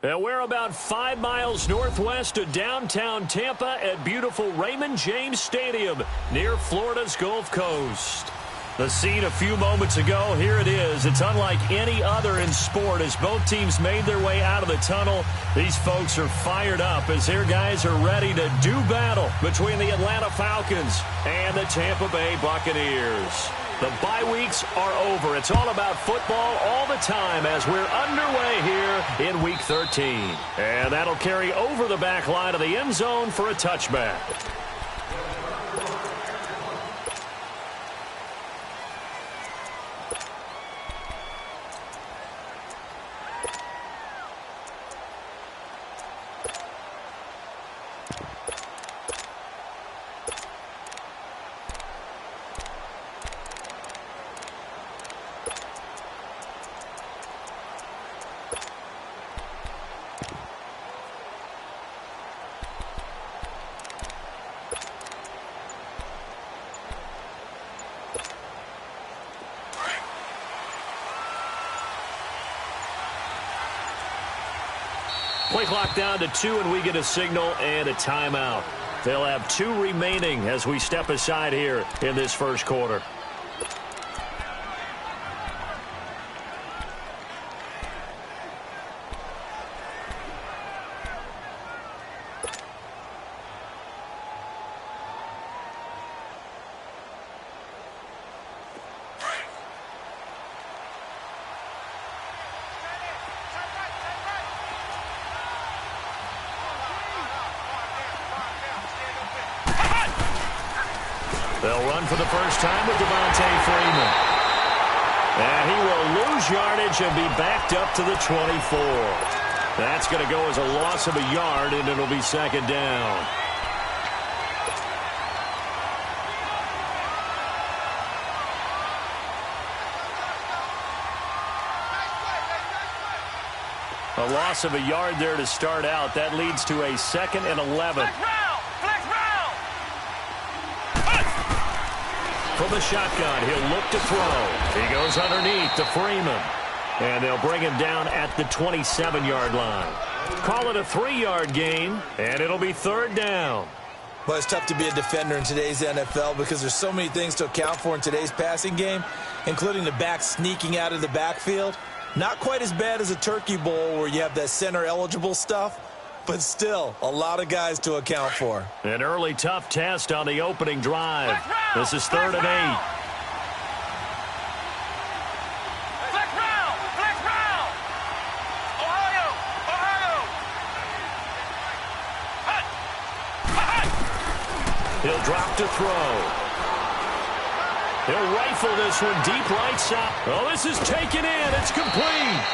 And we're about 5 miles northwest of downtown Tampa at beautiful Raymond James Stadium near Florida's Gulf Coast. The scene a few moments ago, here it is. It's unlike any other in sport as both teams made their way out of the tunnel. These folks are fired up as their guys are ready to do battle between the Atlanta Falcons and the Tampa Bay Buccaneers. The bye weeks are over. It's all about football all the time as we're underway here in Week 13. And that'll carry over the back line of the end zone for a touchback. Play clock down to 2, and we get a signal and a timeout. They'll have 2 remaining as we step aside here in this first quarter. They'll run for the first time with Devontae Freeman. And he will lose yardage and be backed up to the 24. That's going to go as a loss of a yard, and it'll be second down. A loss of a yard there to start out. That leads to a 2nd and 11. From the shotgun, he'll look to throw. He goes underneath to Freeman. And they'll bring him down at the 27-yard line. Call it a 3-yard gain, and it'll be 3rd down. Well, it's tough to be a defender in today's NFL because there's so many things to account for in today's passing game, including the back sneaking out of the backfield. Not quite as bad as a turkey bowl where you have that center-eligible stuff, but still a lot of guys to account for. An early tough test on the opening drive. This is 3rd and 8. He'll drop to throw. He'll rifle this one deep right side. Oh, this is taken in. It's complete.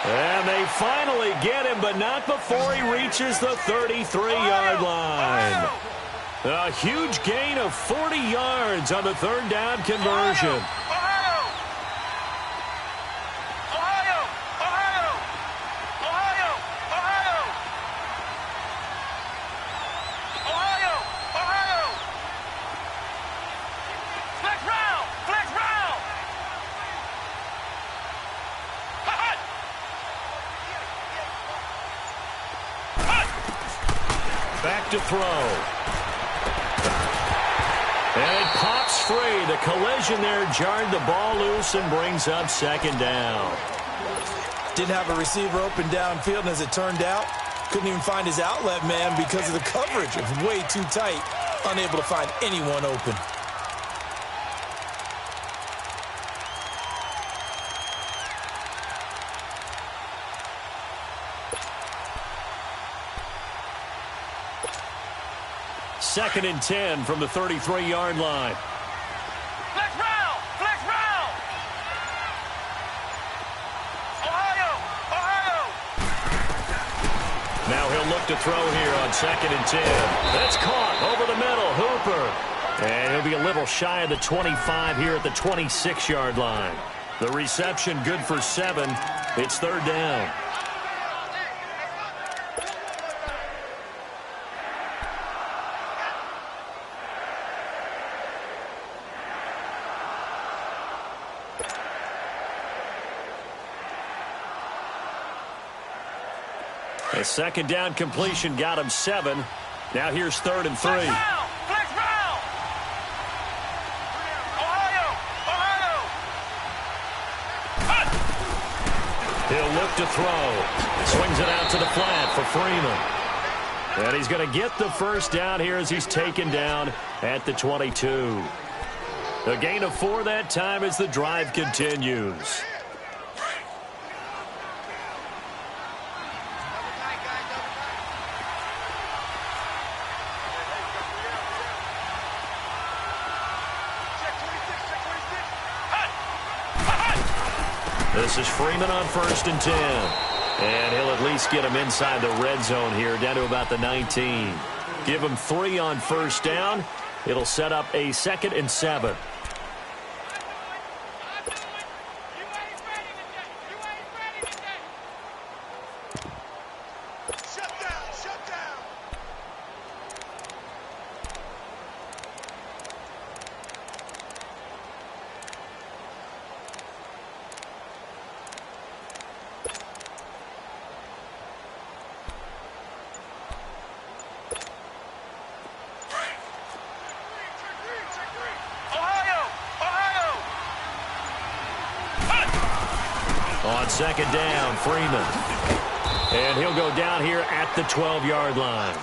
And they finally get him, but not before he reaches the 33-yard line. A huge gain of 40 yards on the 3rd down conversion. Back to throw. And it pops free. The collision there jarred the ball loose and brings up 2nd down. Didn't have a receiver open downfield, and as it turned out, couldn't even find his outlet man because of the coverage. It was way too tight, unable to find anyone open. Second and 10 from the 33-yard line. Flex round! Flex round! Ohio! Now he'll look to throw here on 2nd and 10. That's caught over the middle. Hooper. And he'll be a little shy of the 25 here at the 26-yard line. The reception good for 7. It's 3rd down. A second down completion got him 7. Now here's 3rd and 3. Flex round. Ohio. He'll look to throw. Swings it out to the flat for Freeman. And he's going to get the first down here as he's taken down at the 22. A gain of 4 that time as the drive continues. This is Freeman on 1st and 10. And he'll at least get him inside the red zone here, down to about the 19. Give him 3 on 1st down. It'll set up a 2nd and 7. On 2nd down, Freeman. And he'll go down here at the 12-yard line.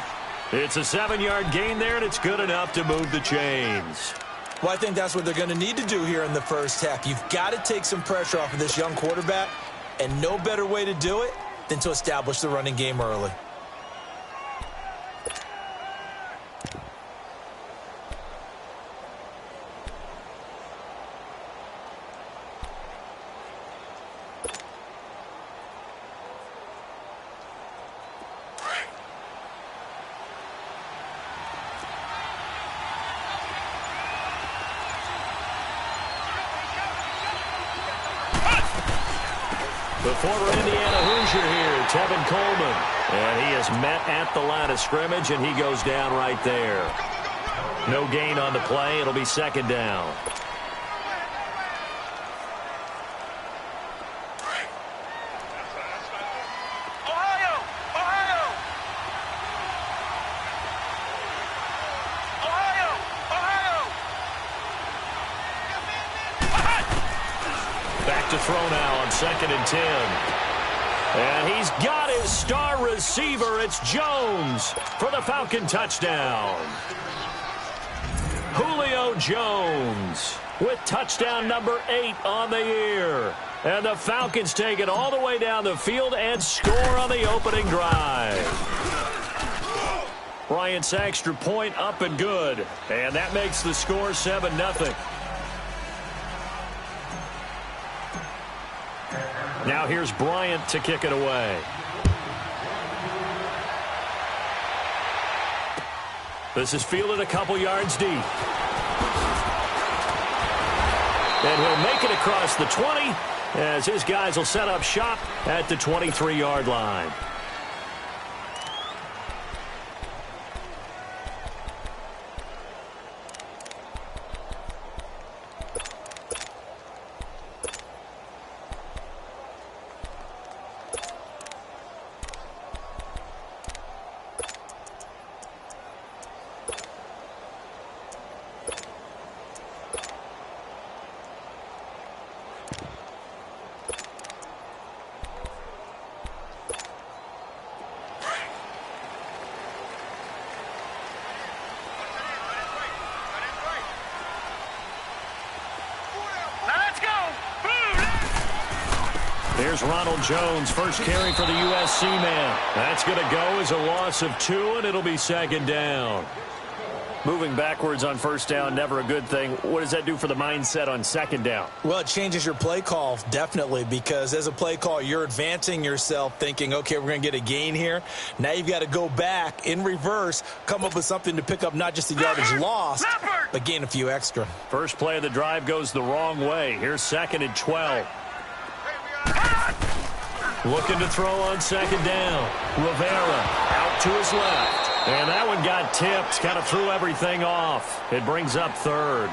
It's a 7-yard gain there, and it's good enough to move the chains. Well, I think that's what they're going to need to do here in the first half. You've got to take some pressure off of this young quarterback, and no better way to do it than to establish the running game early. The former Indiana Hoosier here, Tevin Coleman. And he is met at the line of scrimmage, and he goes down right there. No gain on the play. It'll be 2nd down. Back to throw now on 2nd and 10. And he's got his star receiver. It's Jones for the Falcon touchdown. Julio Jones with touchdown number 8 on the year. And the Falcons take it all the way down the field and score on the opening drive. Bryant's extra point up and good. And that makes the score 7-0. Now here's Bryant to kick it away. This is fielded a couple yards deep. And he'll make it across the 20 as his guys will set up shop at the 23-yard line. Here's Ronald Jones, first carry for the USC man. That's going to go as a loss of 2, and it'll be 2nd down. Moving backwards on 1st down, never a good thing. What does that do for the mindset on 2nd down? Well, it changes your play call, definitely, because as a play call, you're advancing yourself thinking, okay, we're going to get a gain here. Now you've got to go back in reverse, come up with something to pick up not just the yardage lost, but gain a few extra. First play of the drive goes the wrong way. Here's 2nd and 12. Looking to throw on 2nd down. Rivera out to his left. And that one got tipped, kind of threw everything off. It brings up 3rd.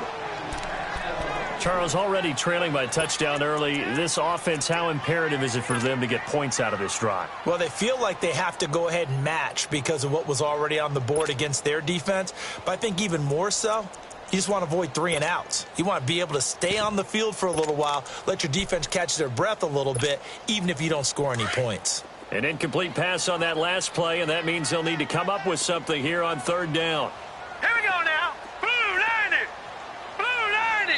Charles, already trailing by a touchdown early. This offense, how imperative is it for them to get points out of this drive? Well, they feel like they have to go ahead and match because of what was already on the board against their defense. But I think even more so, you just want to avoid 3 and outs. You want to be able to stay on the field for a little while, let your defense catch their breath a little bit, even if you don't score any points. An incomplete pass on that last play, and that means they'll need to come up with something here on 3rd down. Here we go now. Blue 90. Blue 90.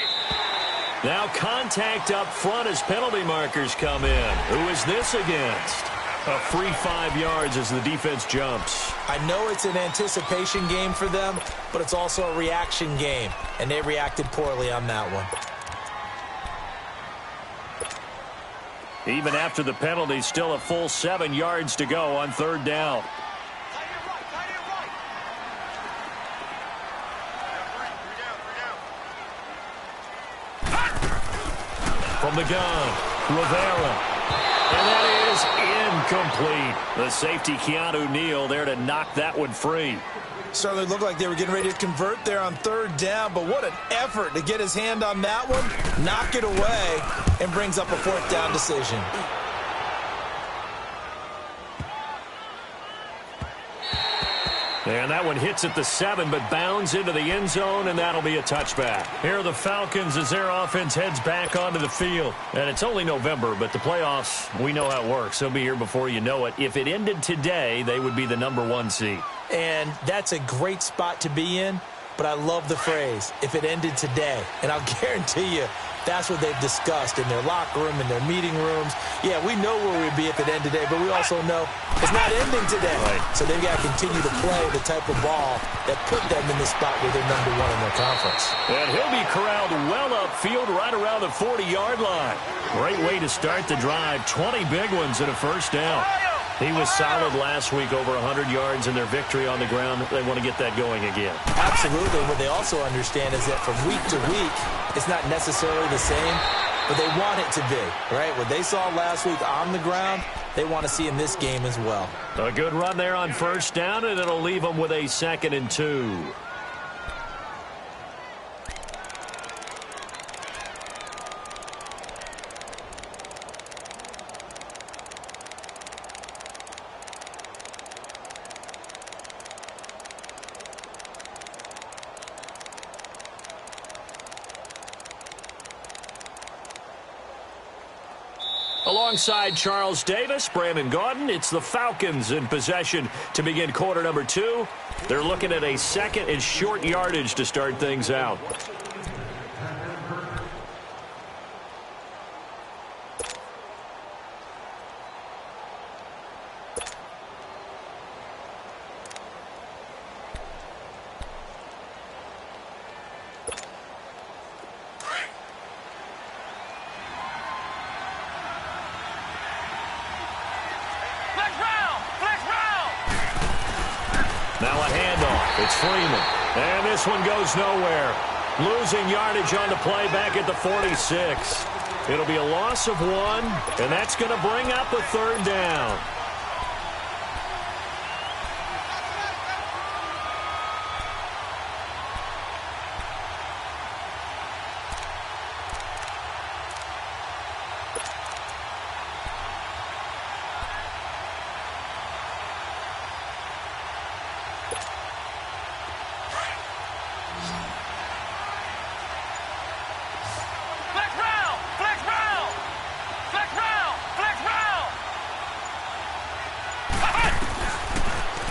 Now contact up front as penalty markers come in. Who is this against? A free 5 yards as the defense jumps. I know it's an anticipation game for them, but it's also a reaction game, and they reacted poorly on that one. Even after the penalty, still a full 7 yards to go on 3rd down. From the gun, Rivera. And that is incomplete. The safety, Keanu Neal, there to knock that one free. Certainly looked like they were getting ready to convert there on 3rd down, but what an effort to get his hand on that one, knock it away, and brings up a 4th down decision. And that one hits at the 7, but bounds into the end zone, and that'll be a touchback. Here are the Falcons as their offense heads back onto the field. And it's only November, but the playoffs, we know how it works. They'll be here before you know it. If it ended today, they would be the #1 seed. And that's a great spot to be in, but I love the phrase, if it ended today. And I'll guarantee you, that's what they've discussed in their locker room, in their meeting rooms. Yeah, we know where we'd be if it ended today, but we also know it's not ending today. Right. So they've got to continue to play the type of ball that put them in the spot where they're #1 in their conference. And he'll be corralled well upfield right around the 40-yard line. Great way to start the drive. 20 big ones and a 1st down. He was solid last week, over 100 yards in their victory on the ground. They want to get that going again. Absolutely. What they also understand is that from week to week, it's not necessarily the same, but they want it to be, right? What they saw last week on the ground, they want to see in this game as well. A good run there on 1st down, and it'll leave them with a 2nd and 2. Alongside Charles Davis, Brandon Gaudin, it's the Falcons in possession to begin quarter number 2. They're looking at a 2nd and short yardage to start things out. Now a handoff. It's Freeman. And this one goes nowhere. Losing yardage on the play back at the 46. It'll be a loss of 1, and that's going to bring up a 3rd down.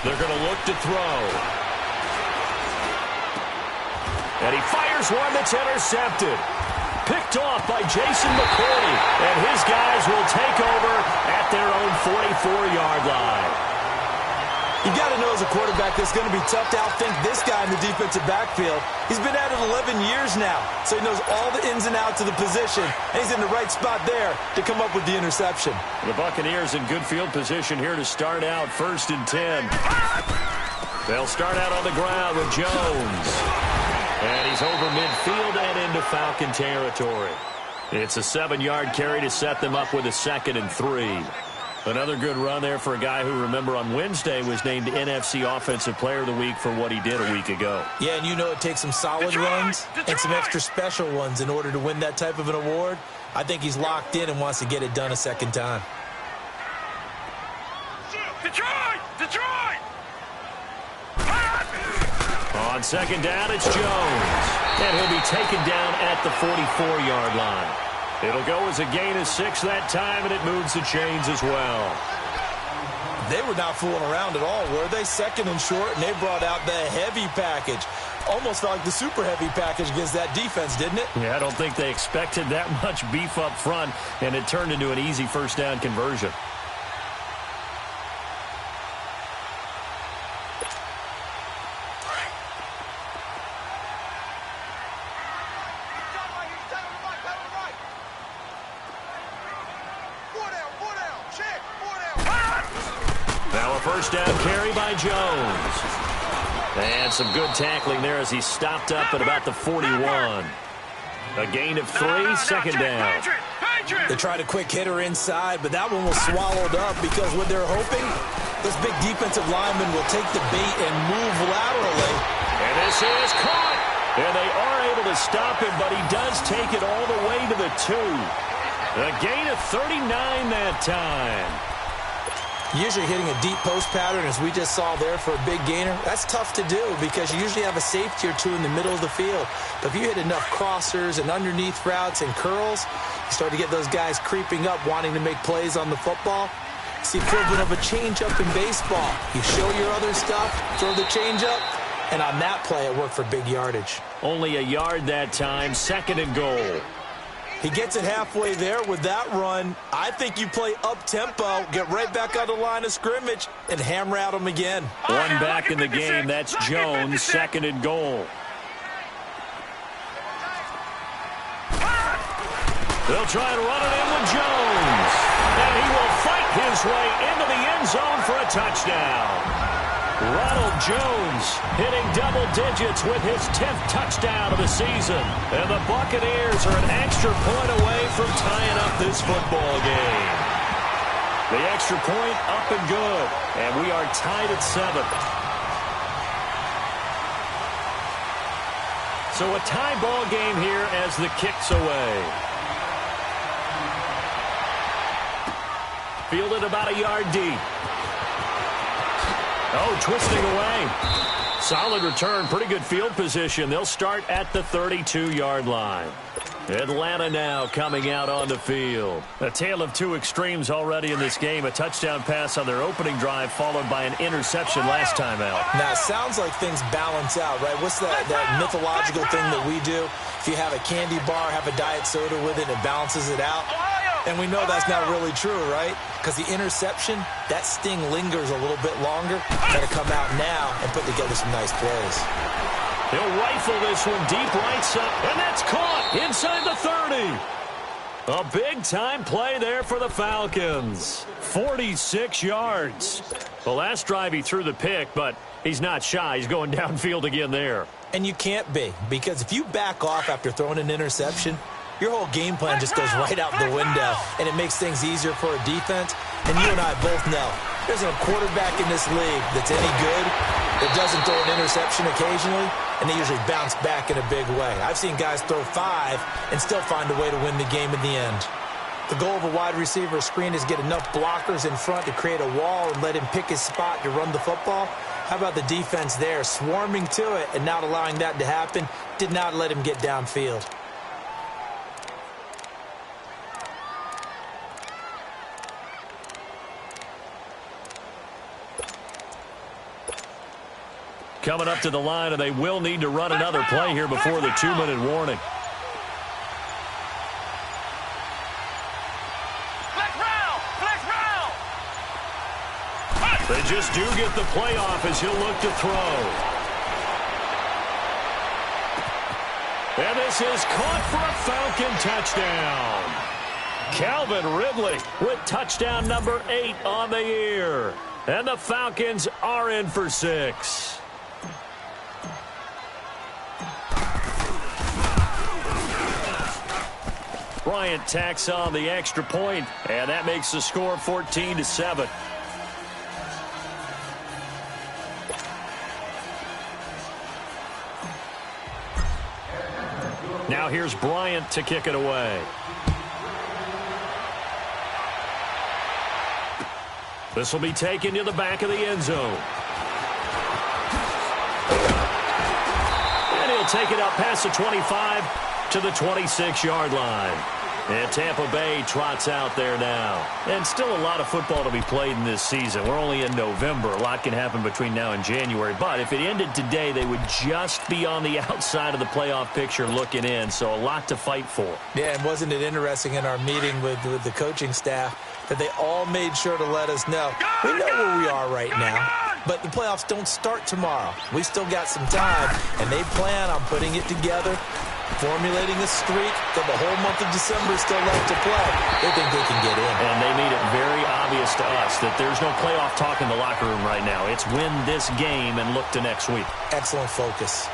They're going to look to throw. And he fires one that's intercepted. Picked off by Jason McCourty. And his guys will take over at their own 44-yard line. You got to know as a quarterback that's going to be tough to outthink this guy in the defensive backfield. He's been at it 11 years now, so he knows all the ins and outs of the position. And he's in the right spot there to come up with the interception. The Buccaneers in good field position here to start out 1st and 10. They'll start out on the ground with Jones. And he's over midfield and into Falcon territory. It's a 7-yard carry to set them up with a 2nd and 3. Another good run there for a guy who, remember, on Wednesday was named NFC Offensive Player of the Week for what he did a week ago. Yeah, and you know it takes some solid runs and some extra special ones in order to win that type of an award. I think he's locked in and wants to get it done a second time. Detroit! Detroit! On second down, it's Jones. And he'll be taken down at the 44-yard line. It'll go as a gain of 6 that time, and it moves the chains as well. They were not fooling around at all, were they? Second and short, and they brought out the heavy package. Almost felt like the super heavy package against that defense, didn't it? Yeah, I don't think they expected that much beef up front, and it turned into an easy first down conversion. Now a first down carry by Jones. And some good tackling there as he stopped up at about the 41. A gain of 3, second down. They tried a quick hitter inside, but that one was swallowed up because what they're hoping, those big defensive linemen will take the bait and move laterally. And this is caught. And they are able to stop him, but he does take it all the way to the 2. A gain of 39 that time. Usually hitting a deep post pattern, as we just saw there for a big gainer, that's tough to do because you usually have a safety or two in the middle of the field. But if you hit enough crossers and underneath routes and curls, you start to get those guys creeping up, wanting to make plays on the football. It's the equivalent of a changeup in baseball. You show your other stuff, throw the changeup, and on that play, it worked for big yardage. Only a yard that time, second and goal. He gets it halfway there with that run. I think you play up-tempo, get right back on the line of scrimmage, and hammer at him again. One back in the game. That's Jones, second and goal. They'll try and run it in with Jones. And he will fight his way into the end zone for a touchdown. Ronald Jones hitting double digits with his 10th touchdown of the season. And the Buccaneers are an extra point away from tying up this football game. The extra point up and good. And we are tied at 7. So a tie ball game here as the kick's away. Fielded about a yard deep. Oh, twisting away. Solid return, pretty good field position. They'll start at the 32-yard line. Atlanta now coming out on the field. A tale of two extremes already in this game. A touchdown pass on their opening drive followed by an interception last time out. Now, it sounds like things balance out, right? What's that mythological thing that we do? If you have a candy bar, have a diet soda with it, it balances it out. And we know that's not really true, right? Because the interception, that sting lingers a little bit longer. Got to come out now and put together some nice plays. He'll rifle this one deep right side, and that's caught inside the 30. A big-time play there for the Falcons. 46 yards. The last drive he threw the pick, but he's not shy. He's going downfield again there. And you can't be, because if you back off after throwing an interception, your whole game plan just goes right out the window, and it makes things easier for a defense. And you and I both know there's a quarterback in this league that's any good that doesn't throw an interception occasionally, and they usually bounce back in a big way. I've seen guys throw 5 and still find a way to win the game in the end. The goal of a wide receiver screen is get enough blockers in front to create a wall and let him pick his spot to run the football. How about the defense there, swarming to it and not allowing that to happen? Did not let him get downfield. Coming up to the line, and they will need to run another play here before the 2-minute warning. They just do get the play off as he'll look to throw. And this is caught for a Falcon touchdown. Calvin Ridley with touchdown number 8 on the year. And the Falcons are in for 6. Bryant tacks on the extra point, and that makes the score 14-7. Now here's Bryant to kick it away. This will be taken to the back of the end zone. And he'll take it up past the 25 to the 26-yard line. And Tampa Bay trots out there now. And still a lot of football to be played in this season. We're only in November. A lot can happen between now and January. But if it ended today, they would just be on the outside of the playoff picture looking in. So a lot to fight for. Yeah, and wasn't it interesting in our meeting with the coaching staff that they all made sure to let us know, we know where we are right now, but the playoffs don't start tomorrow. We still got some time, and they plan on putting it together, formulating a streak that the whole month of December is still left to play. They think they can get in. And they made it very obvious to us that there's no playoff talk in the locker room right now. It's win this game and look to next week. Excellent focus.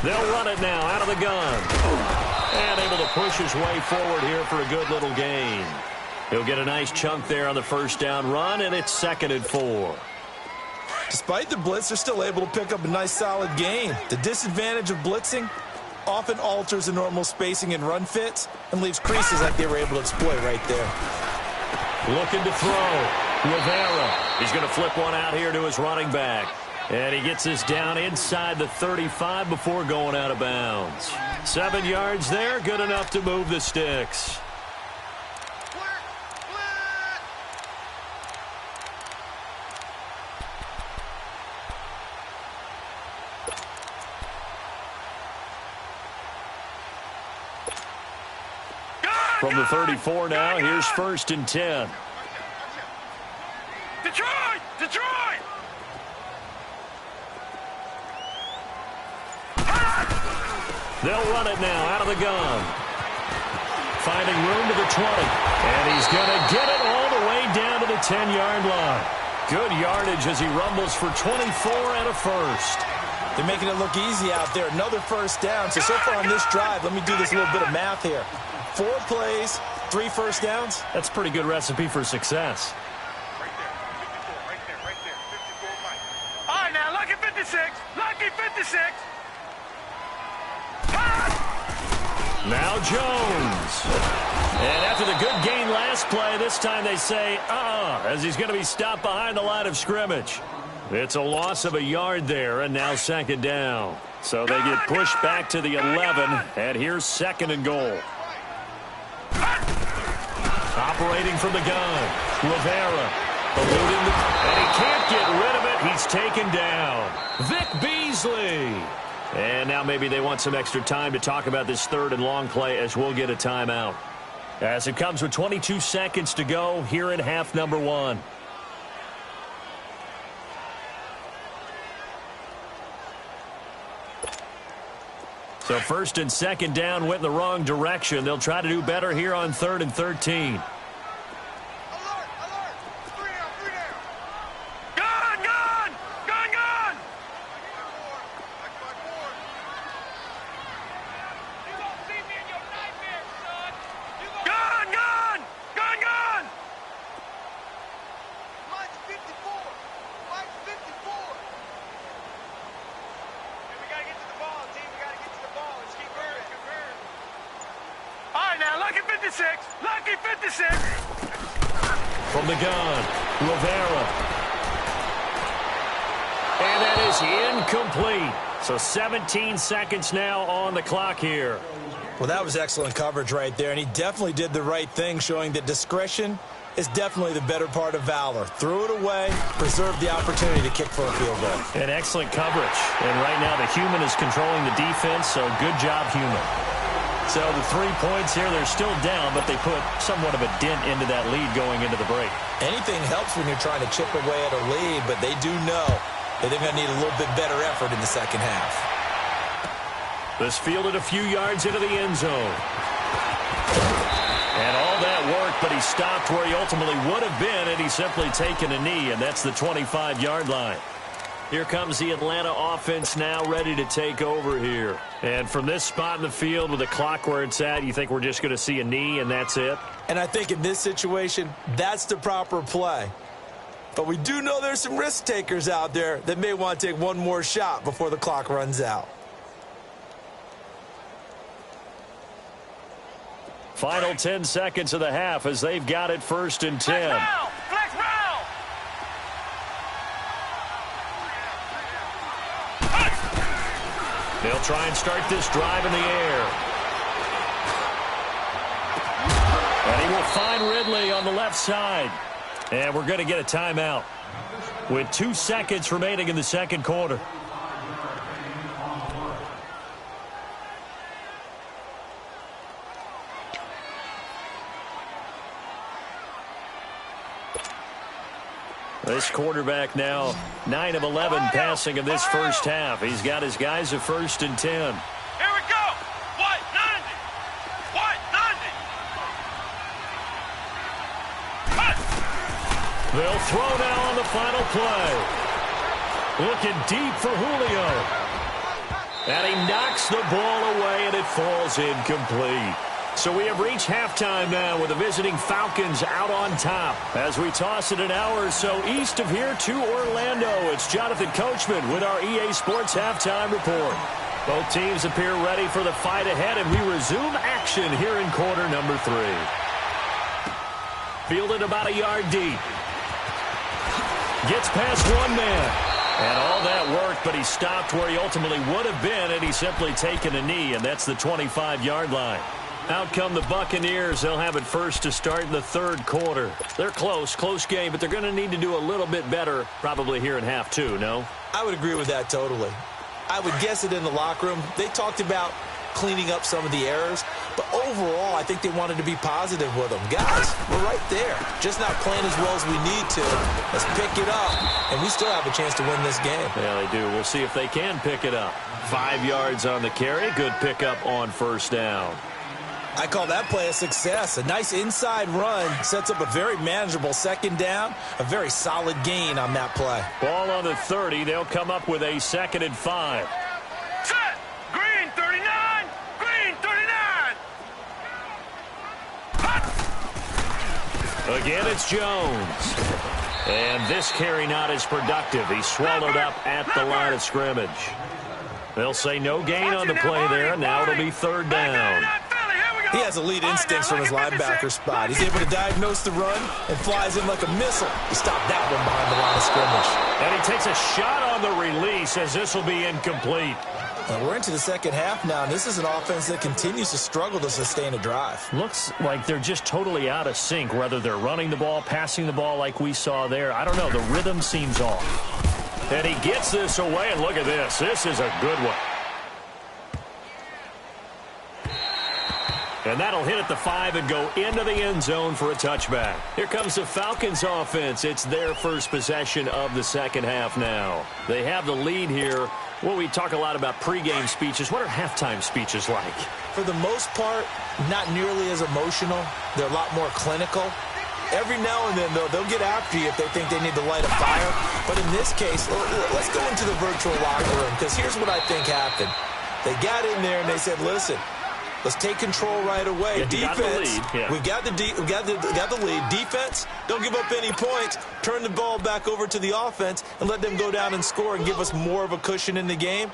They'll run it now out of the gun. And able to push his way forward here for a good little gain. He'll get a nice chunk there on the first down run, and it's 2nd and 4. Despite the blitz, they're still able to pick up a nice solid gain. The disadvantage of blitzing often alters the normal spacing and run fits and leaves creases like they were able to exploit right there. Looking to throw. Rivera. He's going to flip one out here to his running back. And he gets this down inside the 35 before going out of bounds. 7 yards there, good enough to move the sticks. From the 34 now, here's 1st and 10. Detroit! Detroit! They'll run it now out of the gun. Finding room to the 20. And he's going to get it all the way down to the 10-yard line. Good yardage as he rumbles for 24 and a first. They're making it look easy out there. Another first down. So far on this drive, let me do this little bit of math here. 4 plays, 3 first downs. That's a pretty good recipe for success. Right there, 54, right there. 54, Mike. All right, now, lucky 56. Lucky 56. Now Jones. And after the good gain last play, this time they say, as he's going to be stopped behind the line of scrimmage. It's a loss of a yard there, and now 2nd down. So they get pushed back to the 11, and here's 2nd and goal. Operating from the gun. Rivera. Eluding and he can't get rid of it. He's taken down. Vic Beasley. And now maybe they want some extra time to talk about this 3rd and long play as we'll get a timeout. As it comes with 22 seconds to go here in half number 1. So 1st and 2nd down went in the wrong direction. They'll try to do better here on 3rd and 13. Lucky 56. From the gun, Rivera. And that is incomplete. So 17 seconds now on the clock here. Well, that was excellent coverage right there, and he definitely did the right thing, showing that discretion is definitely the better part of valor. Threw it away, preserved the opportunity to kick for a field goal. And excellent coverage. And right now the human is controlling the defense, so good job, human. So the 3 points here, they're still down, but they put somewhat of a dent into that lead going into the break. Anything helps when you're trying to chip away at a lead, but they do know that they're going to need a little bit better effort in the second half. This fielded a few yards into the end zone. And all that work but he stopped where he ultimately would have been, and he's simply taken a knee, and that's the 25-yard line. Here comes the Atlanta offense now ready to take over here. And from this spot in the field with the clock where it's at, you think we're just going to see a knee and that's it? And I think in this situation, that's the proper play. But we do know there's some risk takers out there that may want to take one more shot before the clock runs out. Final 10 seconds of the half as they've got it 1st and 10. Flex round. They'll try and start this drive in the air. And he will find Ridley on the left side. And we're going to get a timeout with 2 seconds remaining in the second quarter. This quarterback now 9 of 11 passing in this first half. He's got his guys at 1st and 10. Here we go. White 90. White 90. They'll throw now on the final play. Looking deep for Julio. And he knocks the ball away, and it falls incomplete. So we have reached halftime now with the visiting Falcons out on top. As we toss it an hour or so east of here to Orlando, it's Jonathan Coachman with our EA Sports Halftime Report. Both teams appear ready for the fight ahead, and we resume action here in quarter number 3. Fielded about a yard deep. Gets past one man. And all that worked, but he stopped where he ultimately would have been, and he's simply taken a knee, and that's the 25-yard line. Out come the Buccaneers. They'll have it first to start in the third quarter. They're close game, but they're going to need to do a little bit better probably here in half 2, no? I would agree with that totally. I would guess it in the locker room. They talked about cleaning up some of the errors, but overall, I think they wanted to be positive with them. Guys, we're right there. Just not playing as well as we need to. Let's pick it up, and we still have a chance to win this game. Yeah, they do. We'll see if they can pick it up. 5 yards on the carry. Good pickup on first down. I call that play a success. A nice inside run sets up a very manageable second down, a very solid gain on that play. Ball on the 30. They'll come up with a 2nd and 5. Set. Green 39. Green 39. Hot. Again, it's Jones. And this carry not as productive. He's swallowed up at the line of scrimmage. They'll say no gain on the play there. Now it'll be 3rd down. He has elite instincts from his linebacker spot. He's able to diagnose the run and flies in like a missile. He stopped that one behind the line of scrimmage. And he takes a shot on the release as this will be incomplete. And we're into the second half now, and this is an offense that continues to struggle to sustain a drive. Looks like they're just totally out of sync, whether they're running the ball, passing the ball like we saw there. I don't know. The rhythm seems off. And he gets this away, and look at this. This is a good one. And that'll hit at the 5 and go into the end zone for a touchback. Here comes the Falcons offense. It's their first possession of the second half now. They have the lead here. Well, we talk a lot about pregame speeches. What are halftime speeches like? For the most part, not nearly as emotional. They're a lot more clinical. Every now and then, though, they'll get after you if they think they need to light a fire. But in this case, let's go into the virtual locker room, because here's what I think happened. They got in there and they said, listen, let's take control right away. Yeah, defense, we've got the lead. Defense, don't give up any points. Turn the ball back over to the offense and let them go down and score and give us more of a cushion in the game.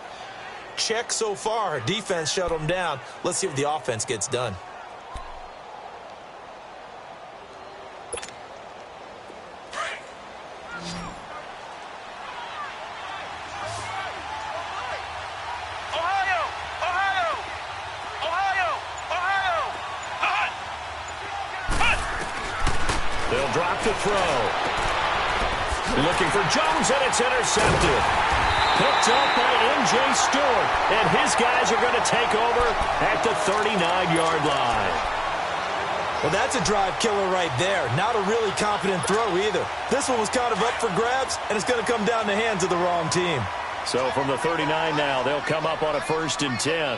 Check so far. Defense shut them down. Let's see if the offense gets done. They'll drop the throw. Looking for Jones, and it's intercepted. Picked up by M.J. Stewart, and his guys are going to take over at the 39-yard line. Well, that's a drive killer right there. Not a really confident throw either. This one was kind of up for grabs, and it's going to come down the hands of the wrong team. So from the 39 now, they'll come up on a 1st and 10.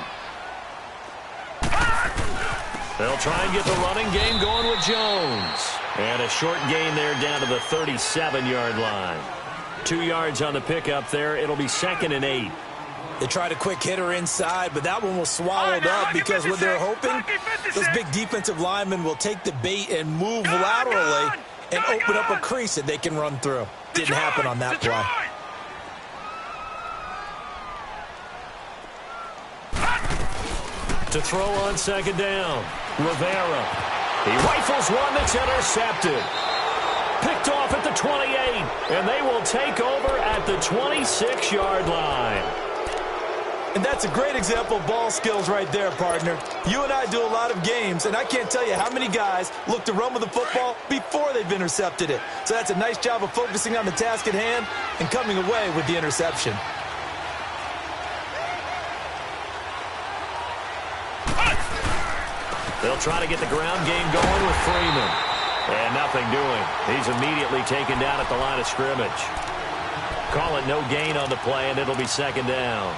They'll try and get the running game going with Jones. And a short gain there down to the 37-yard line. 2 yards on the pickup there. It'll be 2nd and 8. They tried a quick hitter inside, but that one was swallowed up because what they're hoping, those big defensive linemen will take the bait and move laterally and open up a crease that they can run through. Didn't happen on that play. To throw on 2nd down, Rivera. He rifles one that's intercepted. Picked off at the 28, and they will take over at the 26-yard line. And that's a great example of ball skills right there, partner. You and I do a lot of games, and I can't tell you how many guys look to run with the football before they've intercepted it. So that's a nice job of focusing on the task at hand and coming away with the interception. They'll try to get the ground game going with Freeman. And nothing doing. He's immediately taken down at the line of scrimmage. Call it no gain on the play, and it'll be 2nd down.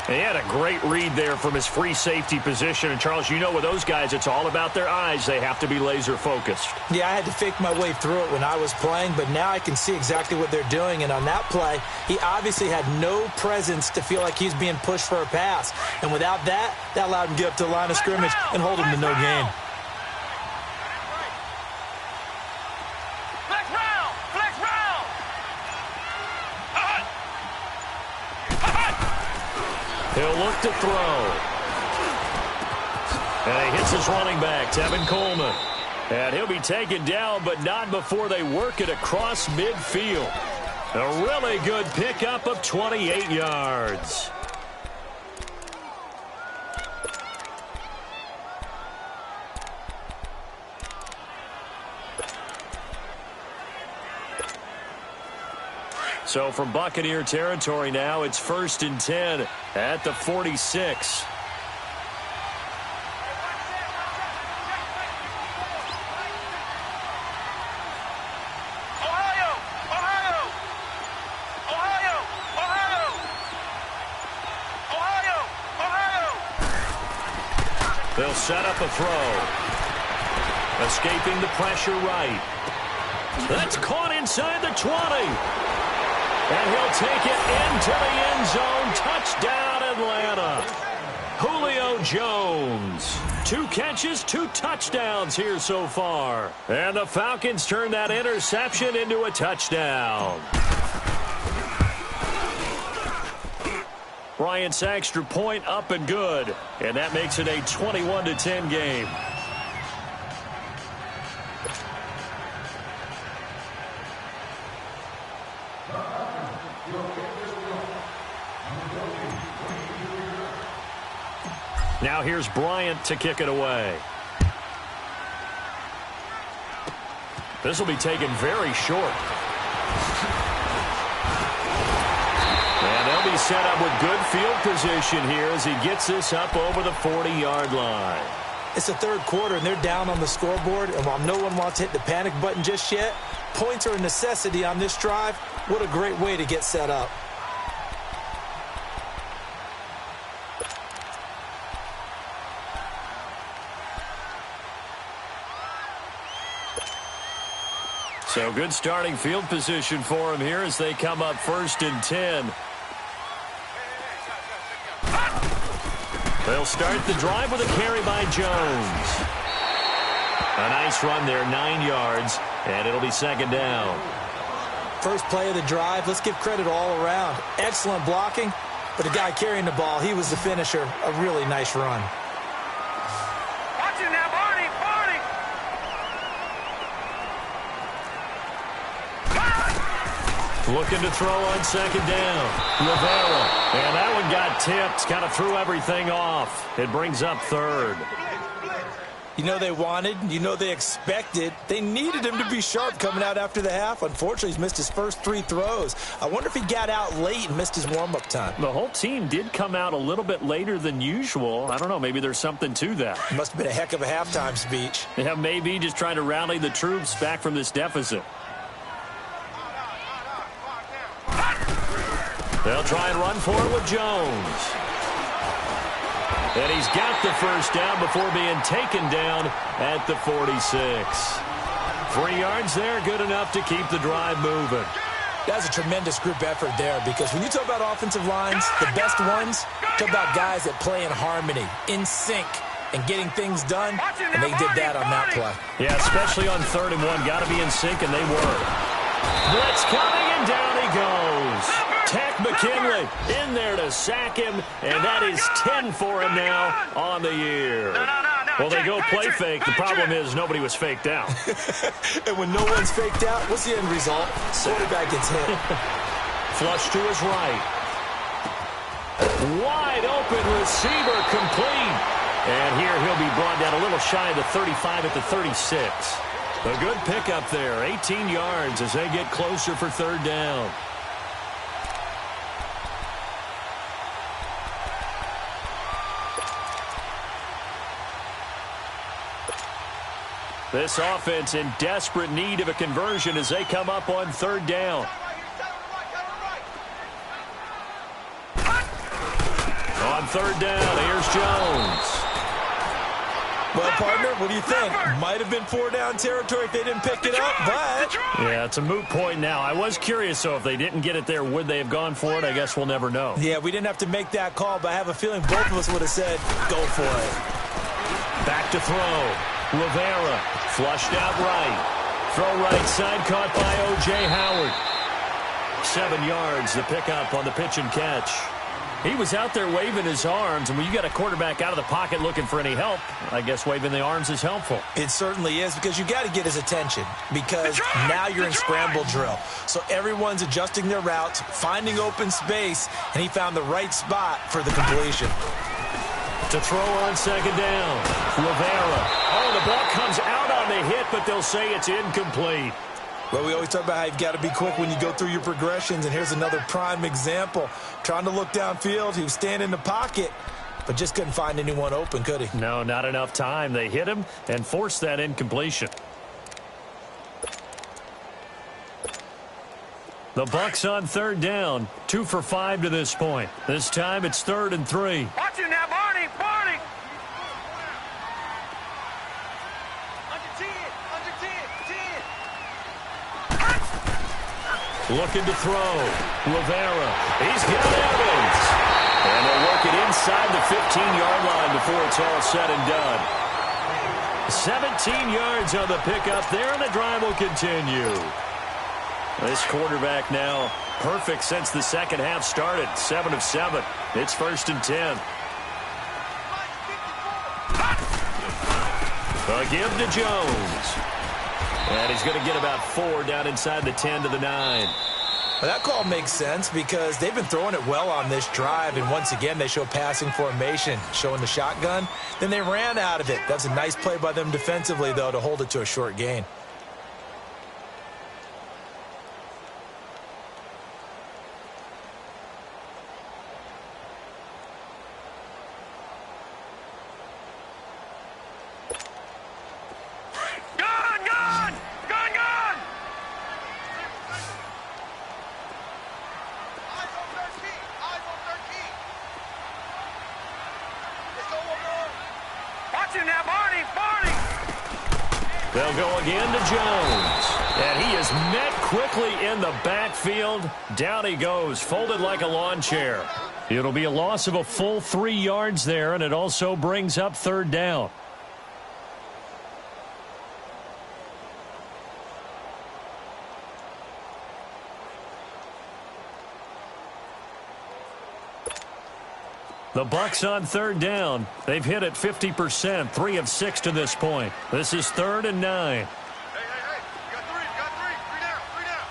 He had a great read there from his free safety position. And, Charles, you know with those guys, it's all about their eyes. They have to be laser-focused. Yeah, I had to fake my way through it when I was playing, but now I can see exactly what they're doing. And on that play, he obviously had no presence to feel like he's being pushed for a pass. And without that, that allowed him to get up to the line of scrimmage and hold him to no gain. He'll look to throw. And he hits his running back, Tevin Coleman. And he'll be taken down, but not before they work it across midfield. A really good pickup of 28 yards. So from Buccaneer territory now, it's 1st and 10 at the 46. They'll set up a throw. Escaping the pressure right. That's caught inside the 20. And he'll take it into the end zone. Touchdown, Atlanta. Julio Jones. 2 catches, 2 touchdowns here so far. And the Falcons turn that interception into a touchdown. Bryant's extra point up and good. And that makes it a 21-10 game. Now here's Bryant to kick it away. This will be taken very short. And they'll be set up with good field position here as he gets this up over the 40-yard line. It's the 3rd quarter, and they're down on the scoreboard. And while no one wants to hit the panic button just yet, points are a necessity on this drive. What a great way to get set up. So good starting field position for him here as they come up 1st and 10. They'll start the drive with a carry by Jones. A nice run there, 9 yards, and it'll be 2nd down. First play of the drive, let's give credit all around. Excellent blocking, but the guy carrying the ball, he was the finisher. A really nice run. Watch it now, Barney, Barney. Looking to throw on 2nd down. Rivera. And that one got tipped. Kind of threw everything off. It brings up 3rd. You know they wanted, you know they expected. They needed him to be sharp coming out after the half. Unfortunately, he's missed his first 3 throws. I wonder if he got out late and missed his warm-up time. The whole team did come out a little bit later than usual. I don't know, maybe there's something to that. Must have been a heck of a halftime speech. Yeah, maybe just trying to rally the troops back from this deficit. They'll try and run for it with Jones. And he's got the first down before being taken down at the 46. 3 yards there, good enough to keep the drive moving. That's a tremendous group effort there, because when you talk about offensive lines, the best ones, talk about guys that play in harmony, in sync, and getting things done, and they did that on that play. Yeah, especially on 3rd and 1. Got to be in sync, and they were. Blitz coming, and down he goes. Tech McKinley in there to sack him, and that is 10 for him now on the year. Well, they go play fake. The problem is nobody was faked out. And when no one's faked out, what's the end result? Quarterback gets hit. Flush to his right. Wide open receiver complete. And here he'll be brought down a little shy of the 35 at the 36. A good pickup there. 18 yards as they get closer for 3rd down. This offense in desperate need of a conversion as they come up on 3rd down. On 3rd down, here's Jones. Well, partner, what do you think? Might have been 4-down territory if they didn't pick it up, but... Yeah, it's a moot point now. I was curious, so if they didn't get it there, would they have gone for it? I guess we'll never know. Yeah, we didn't have to make that call, but I have a feeling both of us would have said, go for it. Back to throw. Rivera flushed out right. Throw right side caught by O.J. Howard. 7 yards, the pickup on the pitch and catch. He was out there waving his arms, and when you got a quarterback out of the pocket looking for any help, I guess waving the arms is helpful. It certainly is, because you got to get his attention, because now you're in scramble drill. So everyone's adjusting their routes, finding open space, and he found the right spot for the completion. To throw on 2nd down. Rivera. Oh, the ball comes out on the hit, but they'll say it's incomplete. Well, we always talk about how you've got to be quick when you go through your progressions, and here's another prime example. Trying to look downfield, he was standing in the pocket, but just couldn't find anyone open, could he? No, not enough time. They hit him and forced that incompletion. The Bucs on 3rd down, 2 for 5 to this point. This time it's 3rd and 3. Watch it now, Barney, Barney. Under 10, under 10, 10. Looking to throw. Rivera. He's got Evans. And they'll work it inside the 15-yard line before it's all said and done. 17 yards on the pickup there, and the drive will continue. This quarterback now perfect since the second half started. 7 of 7. It's 1st and 10. A give to Jones. And he's going to get about 4 down inside the 10 to the 9. Well, that call makes sense because they've been throwing it well on this drive, and once again they show passing formation, showing the shotgun. Then they ran out of it. That's a nice play by them defensively, though, to hold it to a short gain. They'll go again to Jones. And he is met quickly in the backfield. Down he goes, folded like a lawn chair. It'll be a loss of a full 3 yards there, and it also brings up 3rd down. The Bucs on 3rd down. They've hit it 50%, 3 of 6 to this point. This is 3rd and 9. Hey, you got three. 3 down, 3 down.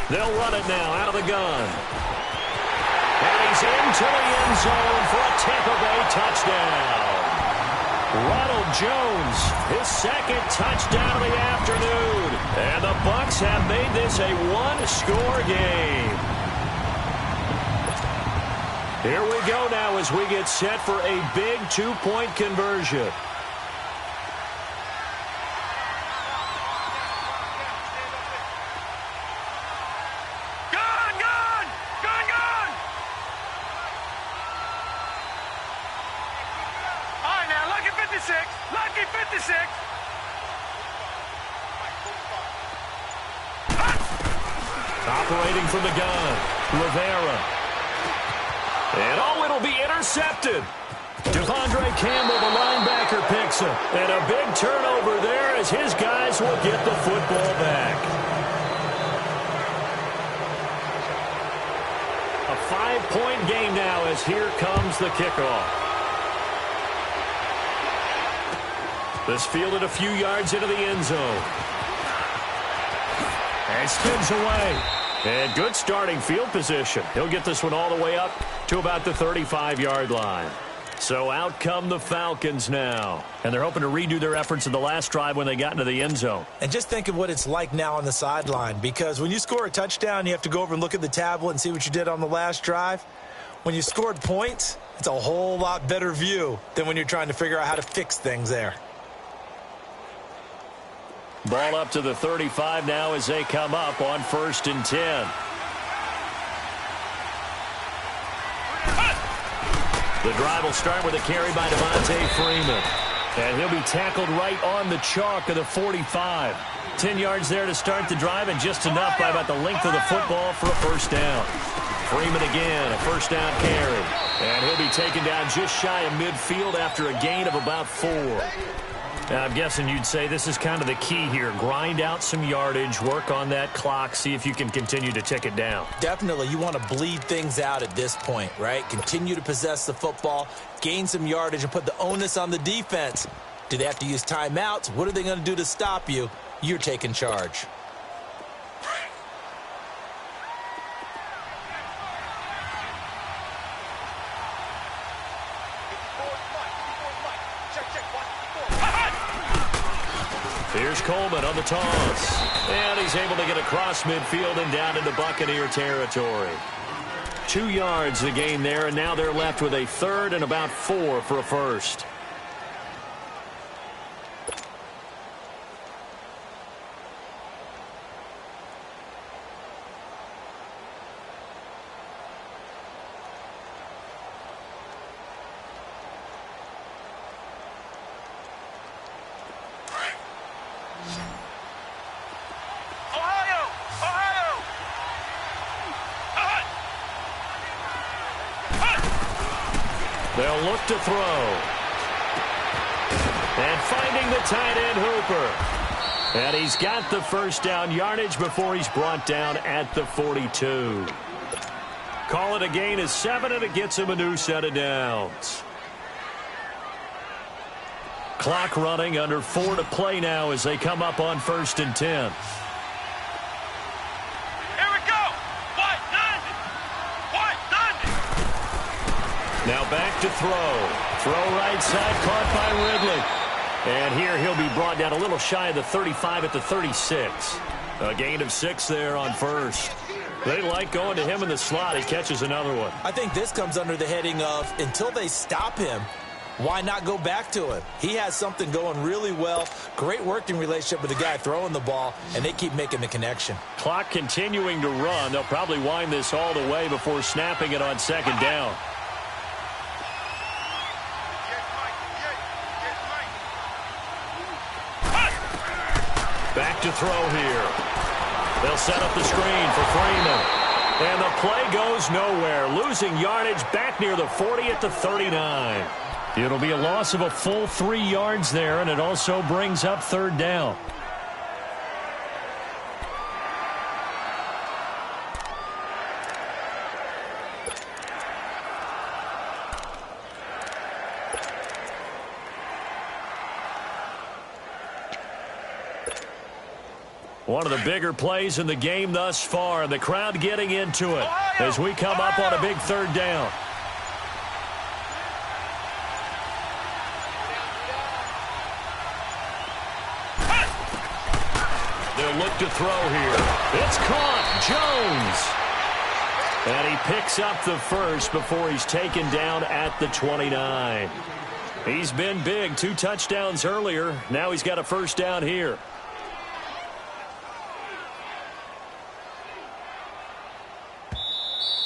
They'll run it now out of the gun. And he's into the end zone for a Tampa Bay touchdown. Ronald Jones, his 2nd touchdown of the afternoon. And the Bucs have made this a one-score game. Here we go now as we get set for a big 2-point conversion. Gun! Operating from the gun, Rivera. And it'll be intercepted. Devondre Campbell, the linebacker, picks him. And a big turnover there as his guys will get the football back. A 5-point game now as here comes the kickoff. This fielded a few yards into the end zone. And spins away. And good starting field position. He'll get this one all the way up to about the 35-yard line. So out come the Falcons now. And they're hoping to redo their efforts in the last drive when they got into the end zone. And just think of what it's like now on the sideline, because when you score a touchdown, you have to go over and look at the tablet and see what you did on the last drive. When you scored points, it's a whole lot better view than when you're trying to figure out how to fix things there. Ball up to the 35 now as they come up on 1st and 10. The drive will start with a carry by Devontae Freeman. And he'll be tackled right on the chalk of the 45. 10 yards there to start the drive, and just enough by about the length of the football for a first down. Freeman again, a first down carry. And he'll be taken down just shy of midfield after a gain of about 4. Now, I'm guessing you'd say this is kind of the key here. Grind out some yardage, work on that clock, see if you can continue to tick it down. Definitely. You want to bleed things out at this point, right? Continue to possess the football, gain some yardage, and put the onus on the defense. Do they have to use timeouts? What are they going to do to stop you? You're taking charge. Here's Coleman on the toss. And he's able to get across midfield and down into Buccaneer territory. 2 yards the gain there, and now they're left with a 3rd and about 4 for a first. They'll look to throw. And finding the tight end, Hooper. And he's got the first down yardage before he's brought down at the 42. Call it a gain of 7, and it gets him a new set of downs. Clock running, under 4 to play now as they come up on 1st and 10. Now back to throw. Throw right side, caught by Ridley. And here he'll be brought down a little shy of the 35 at the 36. A gain of 6 there on first. They like going to him in the slot. He catches another one. I think this comes under the heading of, until they stop him, why not go back to him? He has something going really well. Great working relationship with the guy throwing the ball, and they keep making the connection. Clock continuing to run. They'll probably wind this all the way before snapping it on 2nd down. Back to throw here. They'll set up the screen for Freeman. And the play goes nowhere. Losing yardage back near the 40 at the 39. It'll be a loss of a full 3 yards there, and it also brings up 3rd down. One of the bigger plays in the game thus far, and the crowd getting into it as we come up on a big 3rd down. They'll look to throw here. It's caught. Jones. And he picks up the first before he's taken down at the 29. He's been big. 2 touchdowns earlier. Now he's got a first down here.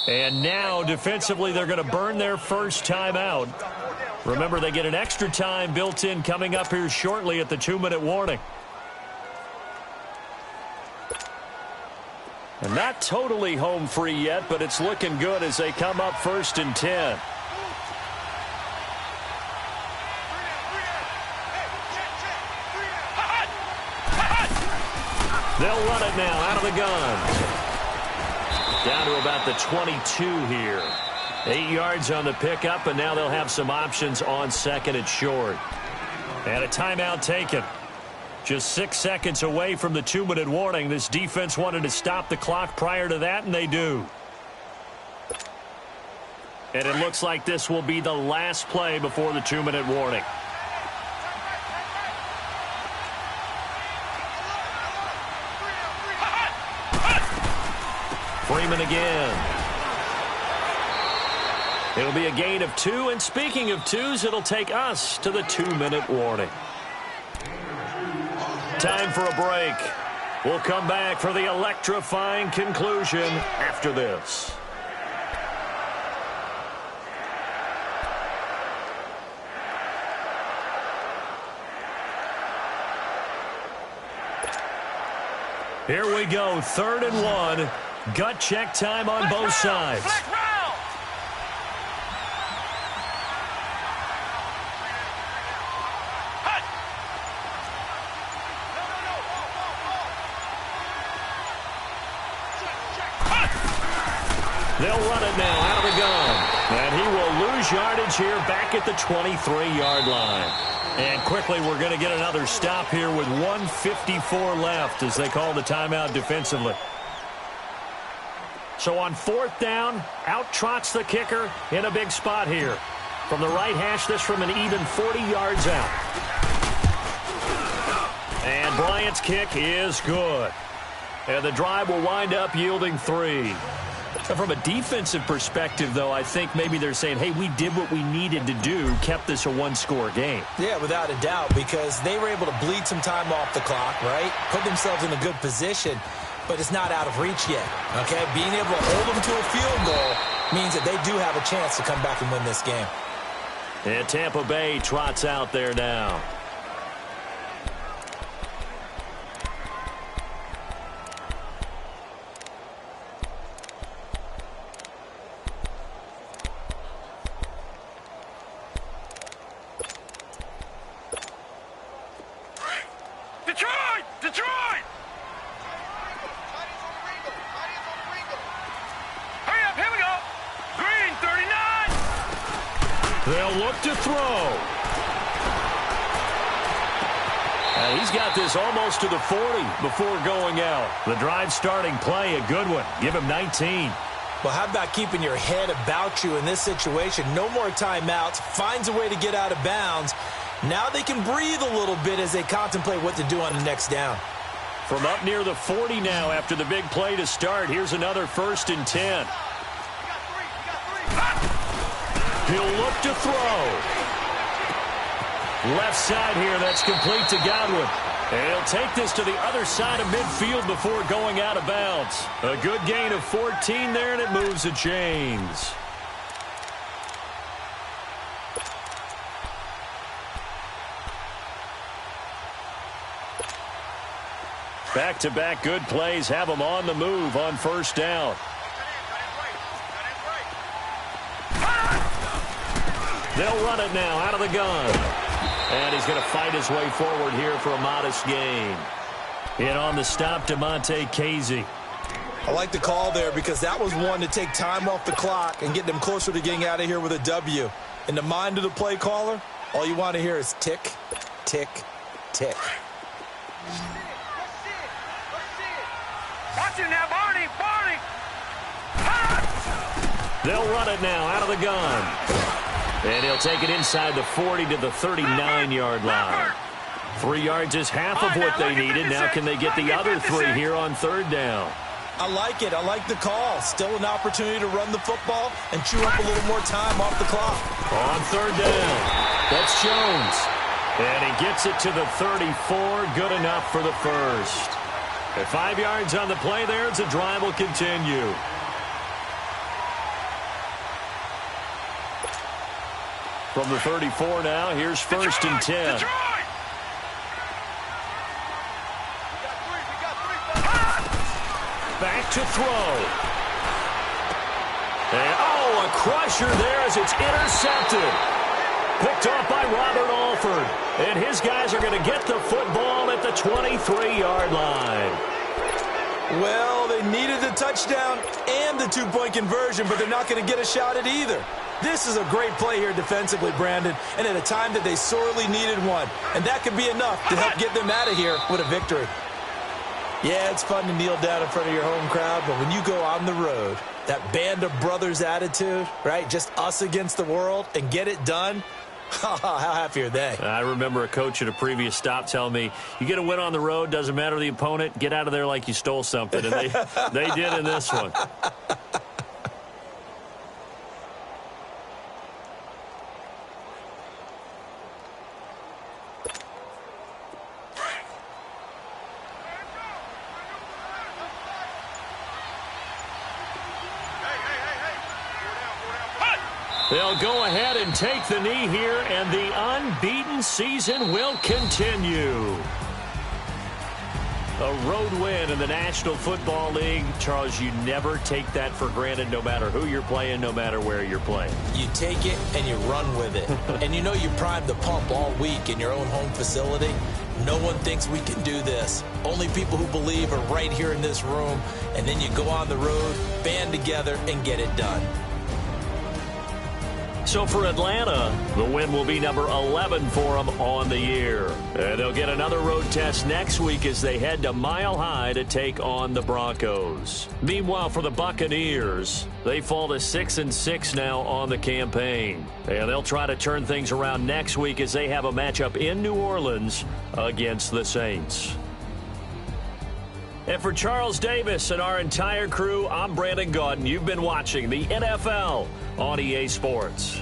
And now, defensively, they're going to burn their first timeout. Remember, they get an extra time built in coming up here shortly at the 2-minute warning. And not totally home free yet, but it's looking good as they come up 1st and 10. They'll run it now out of the gun. Down to about the 22 here. 8 yards on the pickup, and now they'll have some options on 2nd and short. And a timeout taken. Just 6 seconds away from the 2-minute warning. This defense wanted to stop the clock prior to that, and they do. And it looks like this will be the last play before the 2-minute warning. Freeman again. It'll be a gain of 2, and speaking of 2s, it'll take us to the 2-minute warning. Time for a break. We'll come back for the electrifying conclusion after this. Here we go, 3rd and 1. Gut check time on both sides. They'll run it now out of the gun. And he will lose yardage here back at the 23-yard line. And quickly we're going to get another stop here with 1:54 left as they call the timeout defensively. So on 4th down, out trots the kicker in a big spot here. From the right hash, this from an even 40 yards out. And Bryant's kick is good. And the drive will wind up yielding 3. From a defensive perspective, though, I think maybe they're saying, hey, we did what we needed to do, kept this a 1-score game. Yeah, without a doubt, because they were able to bleed some time off the clock, right? Put themselves in a good position, but it's not out of reach yet, okay? Being able to hold them to a field goal means that they do have a chance to come back and win this game. And Tampa Bay trots out there now. Detroit! Hurry up, here we go. Green, 39. They'll look to throw. And he's got this almost to the 40 before going out. The drive starting play, a good one. Give him 19. Well, how about keeping your head about you in this situation? No more timeouts. Finds a way to get out of bounds. Now they can breathe a little bit as they contemplate what to do on the next down. From up near the 40 now after the big play to start. Here's another 1st and 10. He'll look to throw. Left side here, that's complete to Godwin. And he'll take this to the other side of midfield before going out of bounds. A good gain of 14 there, and it moves the chains. Back-to-back good plays have them on the move on 1st down. They'll run it now out of the gun. And he's going to fight his way forward here for a modest gain. In on the stop, DeMonte Casey. I like the call there because that was one to take time off the clock and get them closer to getting out of here with a W. In the mind of the play caller, all you want to hear is tick, tick, tick. Watch him now, Barney! They'll run it now out of the gun. And he'll take it inside the 40 to the 39-yard line. 3 yards is half of what they needed. Now can they get the other 3 here on 3rd down? I like it. I like the call. Still an opportunity to run the football and chew up a little more time off the clock. On 3rd down, that's Jones. And he gets it to the 34. Good enough for the first. At 5 yards on the play there, the drive will continue. From the 34 now, here's 1st and 10. back to throw. And, a crusher there as it's intercepted. Picked off by Robert Alford. And his guys are going to get the football at the 23-yard line. Well, they needed the touchdown and the two-point conversion, but they're not going to get a shot at either. This is a great play here defensively, Brandon, and at a time that they sorely needed one. And that could be enough to help get them out of here with a victory. Yeah, it's fun to kneel down in front of your home crowd, but when you go on the road, that band of brothers attitude, right, just us against the world, and get it done, how happy are they? I remember a coach at a previous stop telling me, you get a win on the road, doesn't matter the opponent, get out of there like you stole something. And they did in this one. They'll go ahead and take the knee here, and the unbeaten season will continue. A road win in the National Football League. Charles, you never take that for granted no matter who you're playing, no matter where you're playing. You take it and you run with it. And you know you primed the pump all week in your own home facility. No one thinks we can do this. Only people who believe are right here in this room. And then you go on the road, band together, and get it done. So for Atlanta, the win will be number 11 for them on the year. And they'll get another road test next week as they head to Mile High to take on the Broncos. Meanwhile, for the Buccaneers, they fall to 6-6 now on the campaign. And they'll try to turn things around next week as they have a matchup in New Orleans against the Saints. And for Charles Davis and our entire crew, I'm Brandon Gaudin. You've been watching the NFL on EA Sports.